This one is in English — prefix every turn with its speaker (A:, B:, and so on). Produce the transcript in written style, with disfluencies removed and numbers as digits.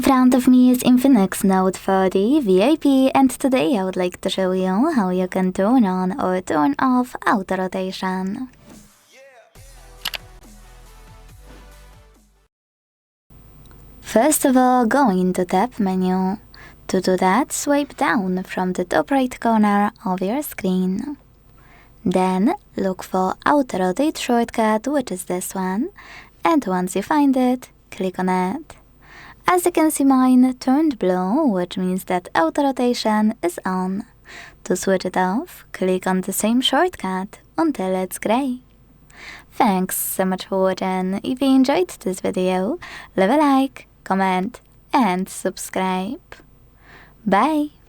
A: In front of me is INFINIX Note 30 VIP, and today I would like to show you how you can turn on or turn off auto rotation. First of all, go into Tab menu. To do that, swipe down from the top right corner of your screen. Then look for Auto Rotate shortcut, which is this one, and once you find it, click on it. As you can see, mine turned blue, which means that auto rotation is on. To switch it off, click on the same shortcut until it's gray. Thanks so much for watching. If you enjoyed this video, leave a like, comment and subscribe. Bye!